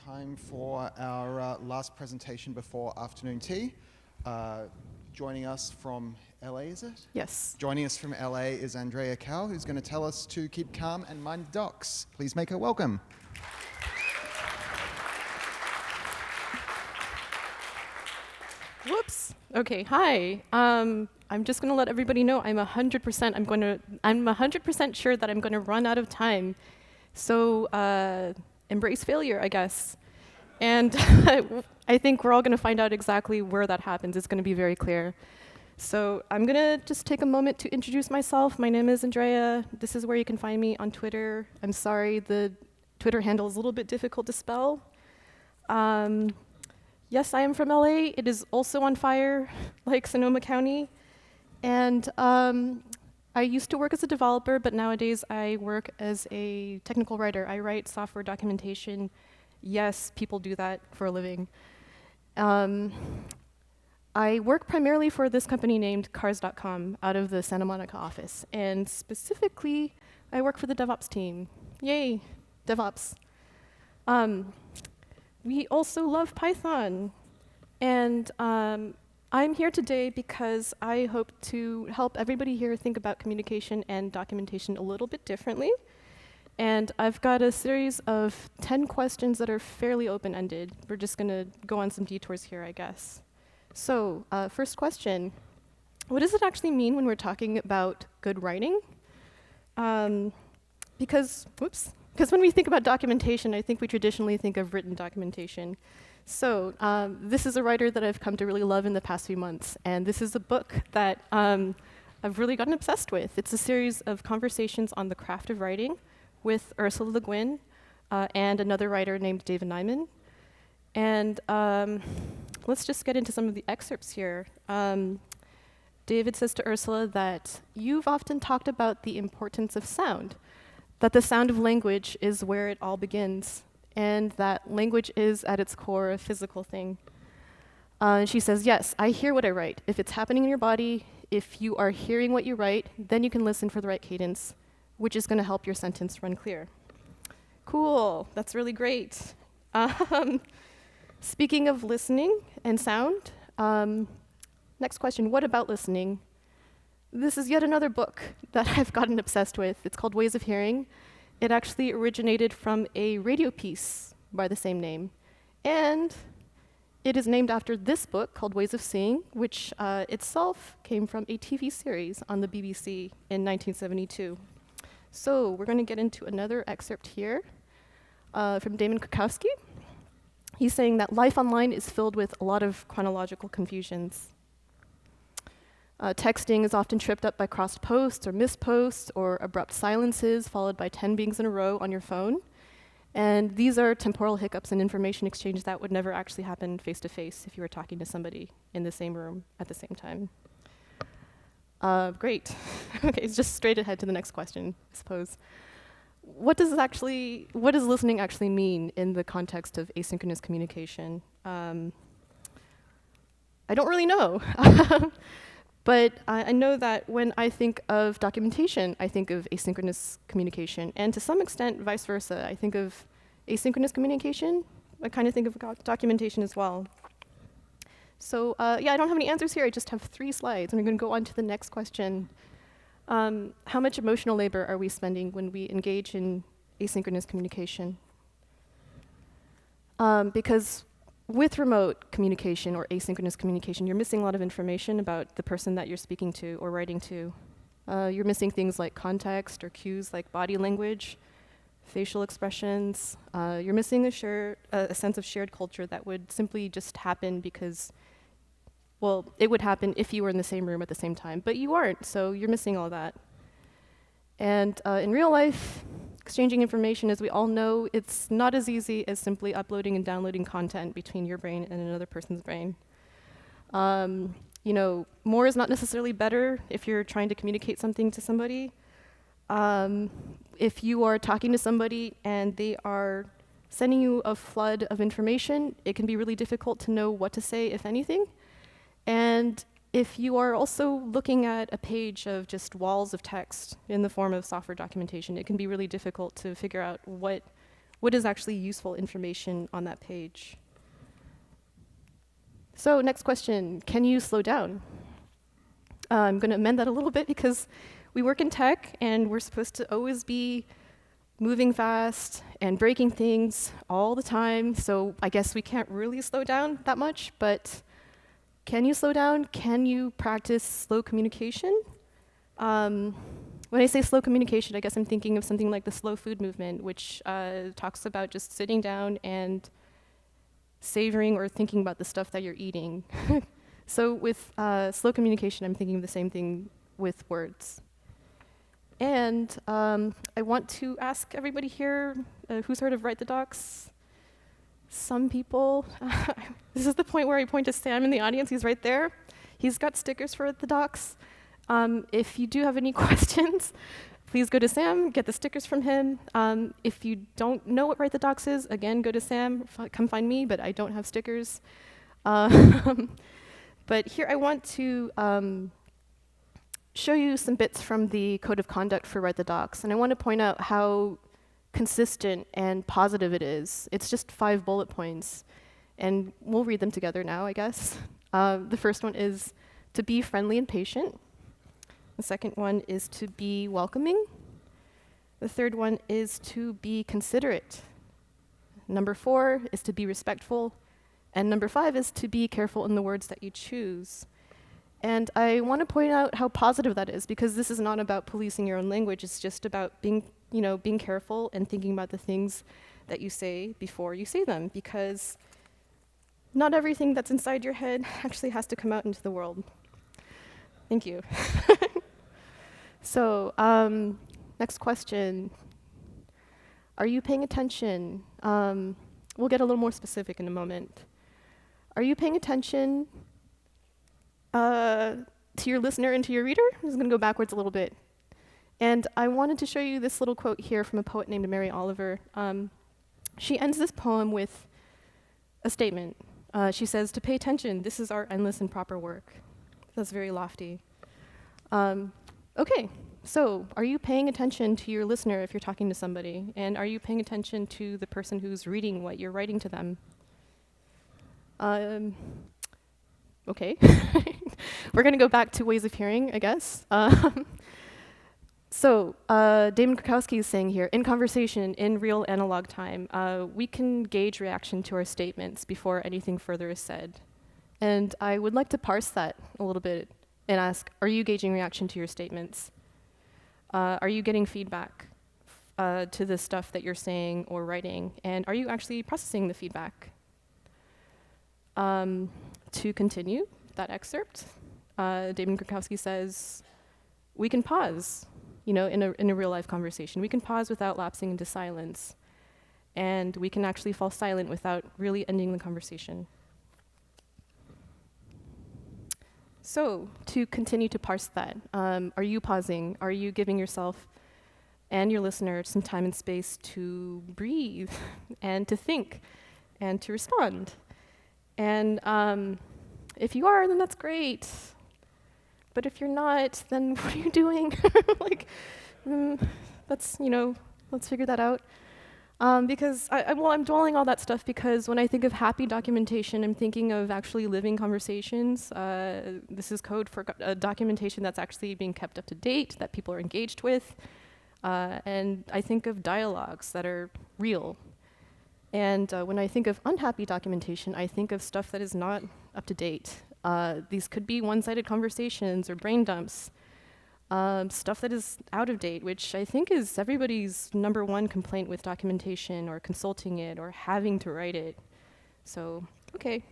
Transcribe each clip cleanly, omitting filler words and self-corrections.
Time for our last presentation before afternoon tea. Joining us from LA, is it? Yes. Joining us from LA is Andrea Kao, who's going to tell us to keep calm and mind the docs. Please make her welcome. Whoops. Okay. Hi. I'm just going to let everybody know I'm 100% sure that I'm going to run out of time. So embrace failure, I guess. And I think we're all going to find out exactly where that happens. It's going to be very clear. So I'm going to just take a moment to introduce myself. My name is Andrea. This is where you can find me on Twitter. I'm sorry, the Twitter handle is a little bit difficult to spell. Yes, I am from LA. It is also on fire, like Sonoma County. And I used to work as a developer, but nowadays I work as a technical writer. I write software documentation. Yes, people do that for a living. I work primarily for this company named Cars.com out of the Santa Monica office. And specifically, I work for the DevOps team. Yay, DevOps. We also love Python. And I'm here today because I hope to help everybody here think about communication and documentation a little bit differently. And I've got a series of 10 questions that are fairly open-ended. We're just going to go on some detours here, I guess. So, first question. What does it actually mean when we're talking about good writing? Because when we think about documentation, I think we traditionally think of written documentation. So this is a writer that I've come to really love in the past few months. And this is a book that I've really gotten obsessed with. It's a series of conversations on the craft of writing with Ursula Le Guin and another writer named David Nyman. And let's just get into some of the excerpts here. David says to Ursula that you've often talked about the importance of sound, that the sound of language is where it all begins, and that language is at its core a physical thing. She says, yes, I hear what I write. If it's happening in your body, if you are hearing what you write, then you can listen for the right cadence, which is going to help your sentence run clear. Cool, that's really great. Speaking of listening and sound, next question, what about listening? This is yet another book that I've gotten obsessed with. It's called Ways of Hearing. It actually originated from a radio piece by the same name. And it is named after this book called Ways of Seeing, which itself came from a TV series on the BBC in 1972. So we're going to get into another excerpt here from Damon Krukowski. He's saying that life online is filled with a lot of chronological confusions. Texting is often tripped up by crossed posts or missed posts or abrupt silences followed by 10 bings in a row on your phone. And these are temporal hiccups in information exchange that would never actually happen face-to-face if you were talking to somebody in the same room at the same time. Great. Okay, it's just straight ahead to the next question, I suppose. What does listening actually mean in the context of asynchronous communication? I don't really know. But I know that when I think of documentation, I think of asynchronous communication. And to some extent, vice versa. I think of asynchronous communication. I kind of think of documentation as well. So yeah, I don't have any answers here. I just have 3 slides. And we're going to go on to the next question. How much emotional labor are we spending when we engage in asynchronous communication? Because with remote communication or asynchronous communication, you're missing a lot of information about the person that you're speaking to or writing to. You're missing things like context or cues like body language, facial expressions. You're missing a sense of shared culture that would simply just happen because, well, it would happen if you were in the same room at the same time, but you aren't, so you're missing all that. And in real life, exchanging information, as we all know, it's not as easy as simply uploading and downloading content between your brain and another person's brain. More is not necessarily better if you're trying to communicate something to somebody. If you are talking to somebody and they are sending you a flood of information, it can be really difficult to know what to say, if anything. And if you are also looking at a page of just walls of text in the form of software documentation, it can be really difficult to figure out what what is actually useful information on that page. So next question, can you slow down? I'm going to amend that a little bit because we work in tech and we're supposed to always be moving fast and breaking things all the time. So I guess we can't really slow down that much, but can you slow down? Can you practice slow communication? When I say slow communication, I guess I'm thinking of something like the slow food movement, which talks about just sitting down and savoring or thinking about the stuff that you're eating. So with slow communication, I'm thinking of the same thing with words. And I want to ask everybody here, who's heard of Write the Docs? Some people. This is the point where I point to Sam in the audience. He's right there. He's got stickers for the docs. If you do have any questions, please go to Sam, get the stickers from him. If you don't know what Write the Docs is, again, go to Sam, come find me, but I don't have stickers. But here I want to show you some bits from the Code of Conduct for Write the Docs, and I want to point out how consistent and positive it is. It's just 5 bullet points, and we'll read them together now, I guess. The first one is to be friendly and patient. The second one is to be welcoming. The third one is to be considerate. Number 4 is to be respectful. And number 5 is to be careful in the words that you choose. And I want to point out how positive that is, because this is not about policing your own language. It's just about being careful and thinking about the things that you say before you say them, because not everything that's inside your head actually has to come out into the world. Thank you. So, next question. Are you paying attention? We'll get a little more specific in a moment. Are you paying attention to your listener and to your reader? I'm just going to go backwards a little bit. And I wanted to show you this little quote here from a poet named Mary Oliver. She ends this poem with a statement. She says, "To pay attention, this is our endless and proper work." That's very lofty. Okay, so are you paying attention to your listener if you're talking to somebody? And are you paying attention to the person who's reading what you're writing to them? Okay. We're going to go back to ways of hearing, I guess. So Damon Krakowski is saying here, in conversation, in real analog time, we can gauge reaction to our statements before anything further is said. And I would like to parse that a little bit and ask, are you gauging reaction to your statements? Are you getting feedback to the stuff that you're saying or writing? And are you actually processing the feedback? To continue that excerpt, Damon Krakowski says, we can pause, in a real life conversation. We can pause without lapsing into silence. And we can actually fall silent without really ending the conversation. So, to continue to parse that, are you pausing? Are you giving yourself and your listener some time and space to breathe and to think and to respond? And if you are, then that's great. But if you're not, then what are you doing? Let's figure that out. Because I'm dwelling all that stuff because when I think of happy documentation, I'm thinking of actually living conversations. This is code for documentation that's actually being kept up to date, that people are engaged with. And I think of dialogues that are real. And when I think of unhappy documentation, I think of stuff that is not up to date. These could be one-sided conversations or brain dumps. Stuff that is out of date, which I think is everybody's #1 complaint with documentation or consulting it or having to write it. So, okay.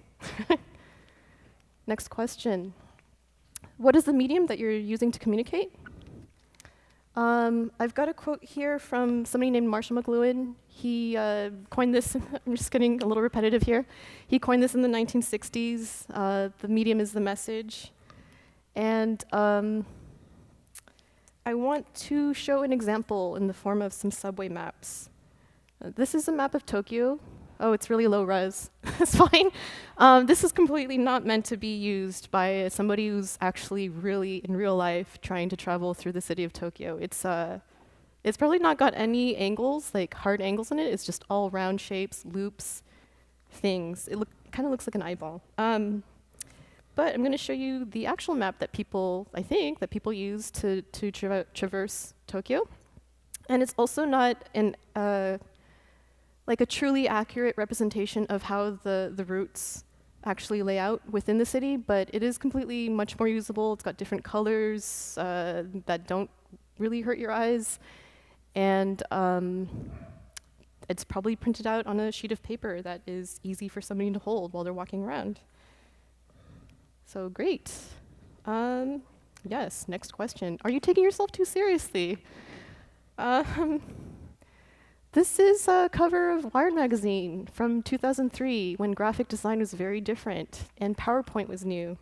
Next question. What is the medium that you're using to communicate? I've got a quote here from somebody named Marshall McLuhan. He coined this, I'm just getting a little repetitive here. He coined this in the 1960s. The medium is the message. And I want to show an example in the form of some subway maps. This is a map of Tokyo. Oh, it's really low res. It's fine. This is completely not meant to be used by somebody who's actually really, in real life, trying to travel through the city of Tokyo. It's It's probably not got any angles, like hard angles in it. It's just all round shapes, loops, things. It kind of looks like an eyeball. But I'm going to show you the actual map that people, I think, that people use to traverse Tokyo. And it's also not an like a truly accurate representation of how the routes actually lay out within the city, but it is completely much more usable. It's got different colors that don't really hurt your eyes. And it's probably printed out on a sheet of paper that is easy for somebody to hold while they're walking around. So great. Yes, next question. Are you taking yourself too seriously? This is a cover of Wired magazine from 2003 when graphic design was very different and PowerPoint was new.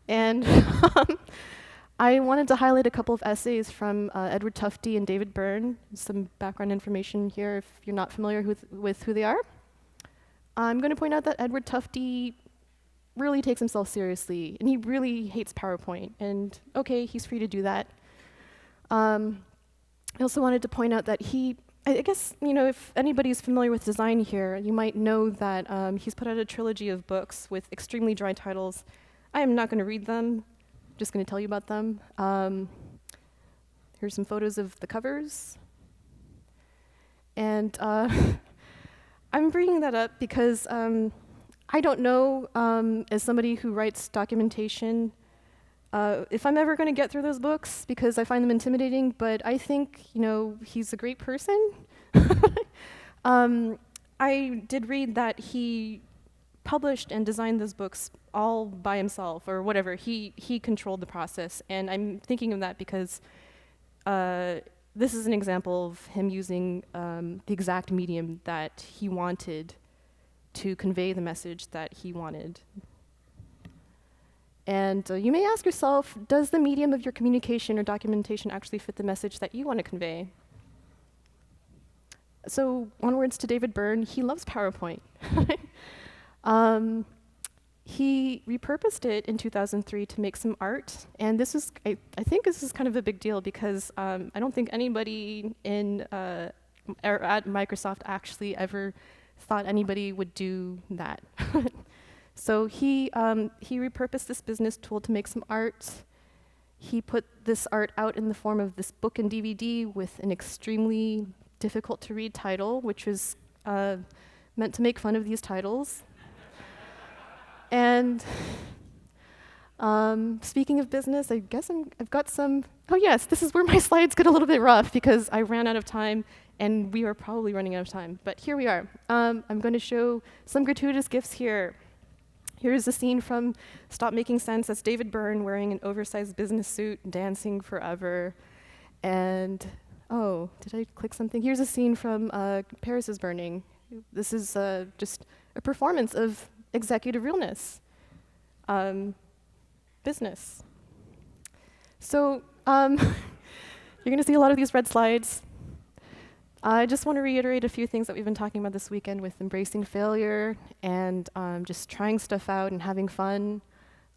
And I wanted to highlight a couple of essays from Edward Tufte and David Byrne. Some background information here if you're not familiar with who they are. I'm going to point out that Edward Tufte really takes himself seriously, and he really hates PowerPoint. And okay, he's free to do that. I also wanted to point out that I guess, you know, if anybody's familiar with design here, you might know that he's put out a trilogy of books with extremely dry titles. I am not going to read them, just going to tell you about them. Here's some photos of the covers. And I'm bringing that up because I don't know, as somebody who writes documentation, if I'm ever going to get through those books, because I find them intimidating, but I think, you know, he's a great person. I did read that he published and designed those books all by himself, or whatever. He controlled the process, and I'm thinking of that because this is an example of him using the exact medium that he wanted to convey the message that he wanted. And you may ask yourself, does the medium of your communication or documentation actually fit the message that you want to convey? So, onwards to David Byrne, he loves PowerPoint. He repurposed it in 2003 to make some art, and this is, I think this is kind of a big deal because I don't think anybody or at Microsoft actually ever thought anybody would do that. So he repurposed this business tool to make some art. He put this art out in the form of this book and DVD with an extremely difficult to read title, which was meant to make fun of these titles. And speaking of business, I guess I've got some, oh yes, this is where my slides get a little bit rough because I ran out of time and we are probably running out of time, but here we are. I'm going to show some gratuitous gifts here. Here's a scene from Stop Making Sense. That's David Byrne wearing an oversized business suit, dancing forever. And, oh, did I click something? Here's a scene from Paris is Burning. This is just a performance of executive realness, business. So you're going to see a lot of these red slides. I just want to reiterate a few things that we've been talking about this weekend with embracing failure and just trying stuff out and having fun.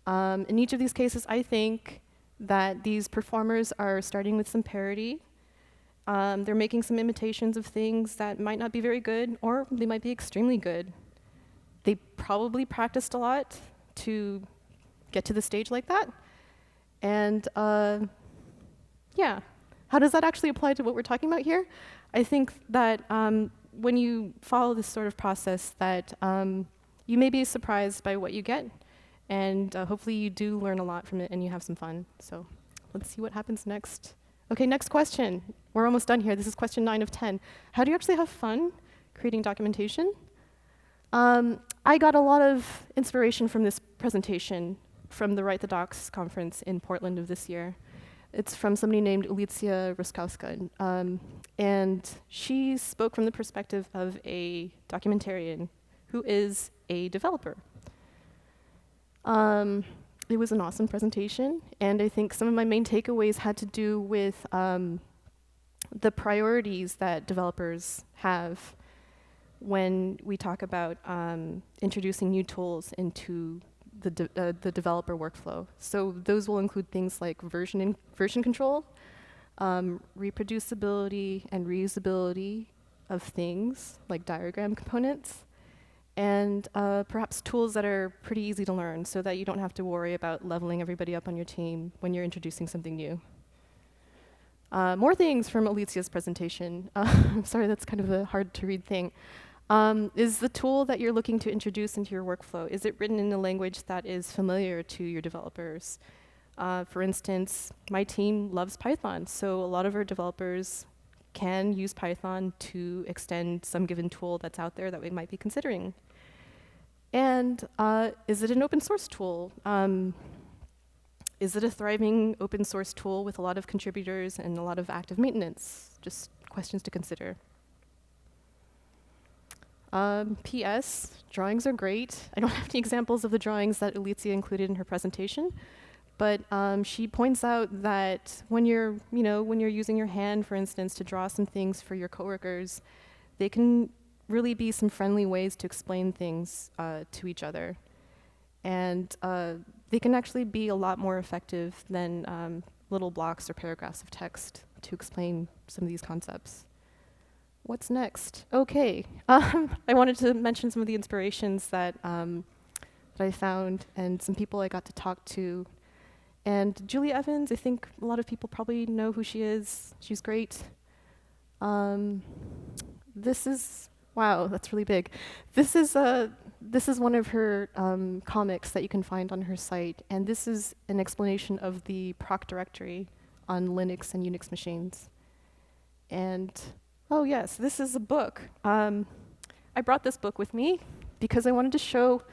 In each of these cases, I think that these performers are starting with some parody. They're making some imitations of things that might not be very good, or they might be extremely good. They probably practiced a lot to get to the stage like that. And yeah, how does that actually apply to what we're talking about here? I think that when you follow this sort of process that you may be surprised by what you get, and hopefully you do learn a lot from it and you have some fun. So let's see what happens next. Okay, next question. We're almost done here. This is question 9 of 10. How do you actually have fun creating documentation? I got a lot of inspiration from this presentation from the Write the Docs conference in Portland of this year. It's from somebody named Ulicja Ruskowska, and she spoke from the perspective of a documentarian who is a developer. It was an awesome presentation, and I think some of my main takeaways had to do with the priorities that developers have when we talk about introducing new tools into the developer workflow. So those will include things like version control, reproducibility and reusability of things, like diagram components, and perhaps tools that are pretty easy to learn so that you don't have to worry about leveling everybody up on your team when you're introducing something new. More things from Alicia's presentation. I'm sorry, that's kind of a hard to read thing. Is the tool that you're looking to introduce into your workflow, is it written in a language that is familiar to your developers? For instance, my team loves Python, so a lot of our developers can use Python to extend some given tool that's out there that we might be considering. And is it an open source tool? Is it a thriving open source tool with a lot of contributors and a lot of active maintenance? Just questions to consider. P.S. Drawings are great. I don't have any examples of the drawings that Alicia included in her presentation, but she points out that when you're using your hand, for instance, to draw some things for your coworkers, they can really be some friendly ways to explain things to each other. And they can actually be a lot more effective than little blocks or paragraphs of text to explain some of these concepts. What's next? Okay, I wanted to mention some of the inspirations that I found and some people I got to talk to. And Julia Evans, I think a lot of people probably know who she is. She's great. This is, wow, that's really big. This is one of her comics that you can find on her site, and this is an explanation of the proc directory on Linux and Unix machines. And, oh yes, this is a book. I brought this book with me because I wanted to show,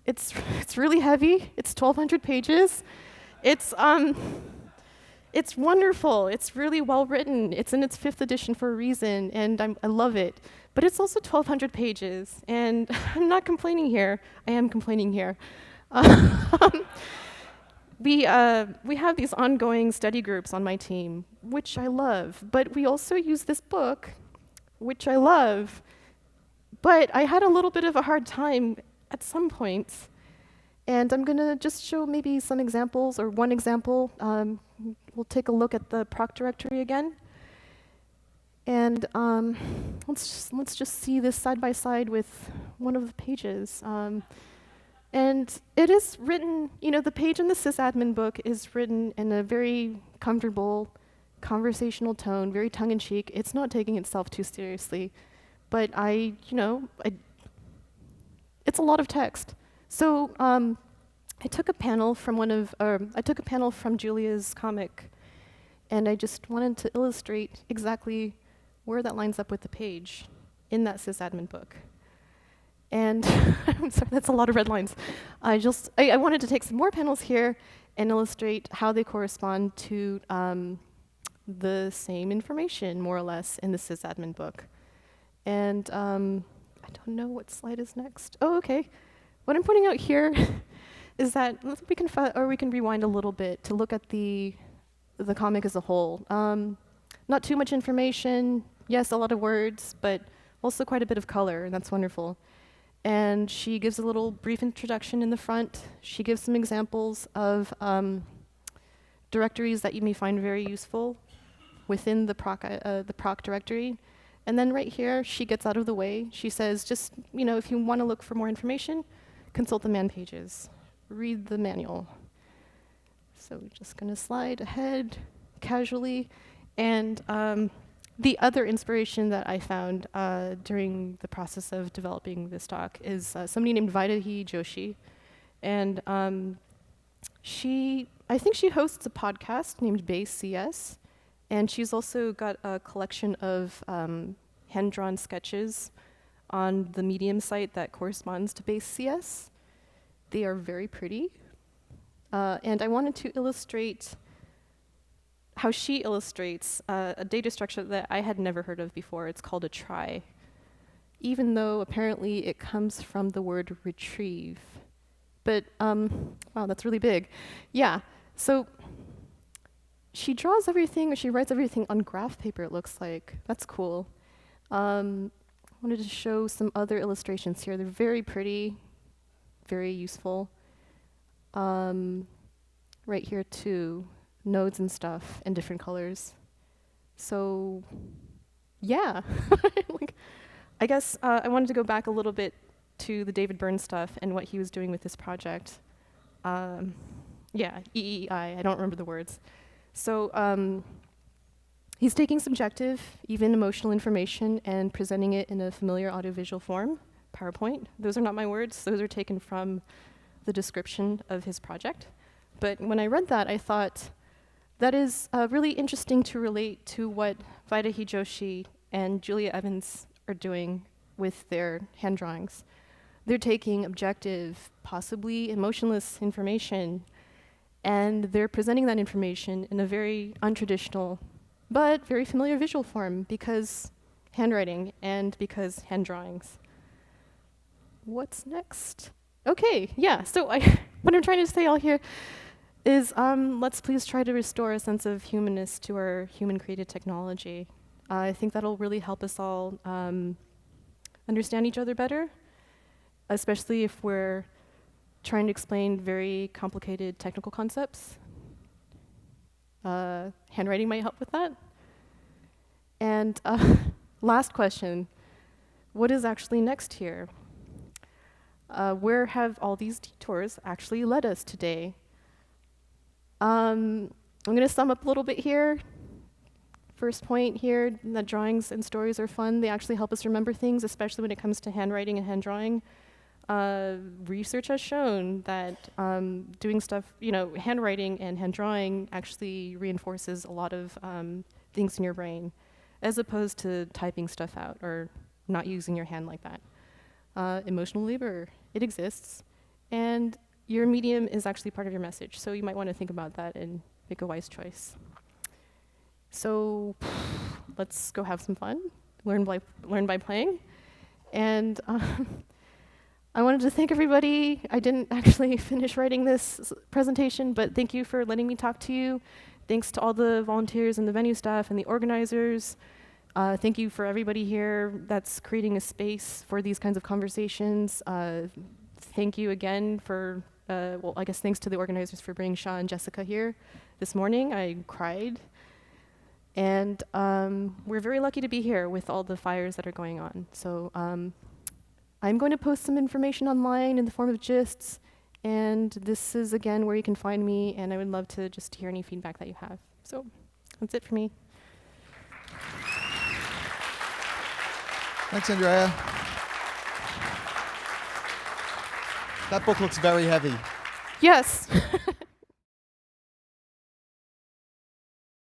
it's really heavy, it's 1,200 pages. It's wonderful, it's really well written, it's in its 5th edition for a reason, and I love it. But it's also 1,200 pages, and I'm not complaining here. I am complaining here. We have these ongoing study groups on my team, which I love, but we also use this book, which I love, but I had a little bit of a hard time at some points, and I'm gonna just show maybe some examples, or one example. We'll take a look at the proc directory again. And let's just see this side by side with one of the pages. And it is written, the page in the sysadmin book is written in a very comfortable, conversational tone, very tongue-in-cheek. It's not taking itself too seriously, but it's a lot of text. So I took a panel from Julia's comic, and I just wanted to illustrate exactly where that lines up with the page in that sysadmin book. And I'm sorry, that's a lot of red lines. I wanted to take some more panels here and illustrate how they correspond to the same information, more or less, in the sysadmin book. And I don't know what slide is next. Oh, okay. What I'm pointing out here is that we can rewind a little bit to look at the comic as a whole. Not too much information. Yes, a lot of words, but also quite a bit of color, and that's wonderful. And she gives a little brief introduction in the front. She gives some examples of directories that you may find very useful within the proc directory. And then right here, she gets out of the way. She says, just, if you want to look for more information, consult the man pages. Read the manual. So we're just going to slide ahead casually. And the other inspiration that I found during the process of developing this talk is somebody named Vaidehi Joshi. And I think she hosts a podcast named Base CS. And she's also got a collection of hand-drawn sketches on the Medium site that corresponds to Base CS. They are very pretty. And I wanted to illustrate how she illustrates a data structure that I had never heard of before. It's called a trie, even though apparently it comes from the word retrieve. But, wow, that's really big. Yeah, so she draws everything, or she writes everything on graph paper, it looks like. That's cool. I wanted to show some other illustrations here. They're very pretty, very useful. Right here too, nodes and stuff in different colors. So, yeah. Like, I guess I wanted to go back a little bit to the David Byrne stuff and what he was doing with this project. Yeah, EEI, I don't remember the words. So he's taking subjective, even emotional information and presenting it in a familiar audiovisual form, PowerPoint. Those are not my words. Those are taken from the description of his project. But when I read that, I thought, that is really interesting to relate to what Vaidehi Joshi and Julia Evans are doing with their hand drawings. They're taking objective, possibly emotionless information, and they're presenting that information in a very untraditional, but very familiar visual form because handwriting and because hand drawings. What's next? Okay, yeah, so what I'm trying to say all here is let's please try to restore a sense of humanness to our human-created technology. I think that'll really help us all understand each other better, especially if we're trying to explain very complicated technical concepts. Handwriting might help with that. And last question, what is actually next here? Where have all these detours actually led us today? I'm going to sum up a little bit here. First point here, that drawings and stories are fun. They actually help us remember things, especially when it comes to handwriting and hand drawing. Research has shown that doing stuff, handwriting and hand drawing actually reinforces a lot of things in your brain, as opposed to typing stuff out or not using your hand like that. Emotional labor, it exists. And your medium is actually part of your message, so you might want to think about that and make a wise choice. So let's go have some fun, learn by playing. And I wanted to thank everybody. I didn't actually finish writing this presentation, but thank you for letting me talk to you. Thanks to all the volunteers and the venue staff and the organizers. Thank you for everybody here that's creating a space for these kinds of conversations. Thank you again for, I guess thanks to the organizers for bringing Shah and Jessica here this morning. I cried. And we're very lucky to be here with all the fires that are going on. So I'm going to post some information online in the form of gists. And this is, again, where you can find me. And I would love to just hear any feedback that you have. So that's it for me. Thanks, Andrea. That book looks very heavy. Yes.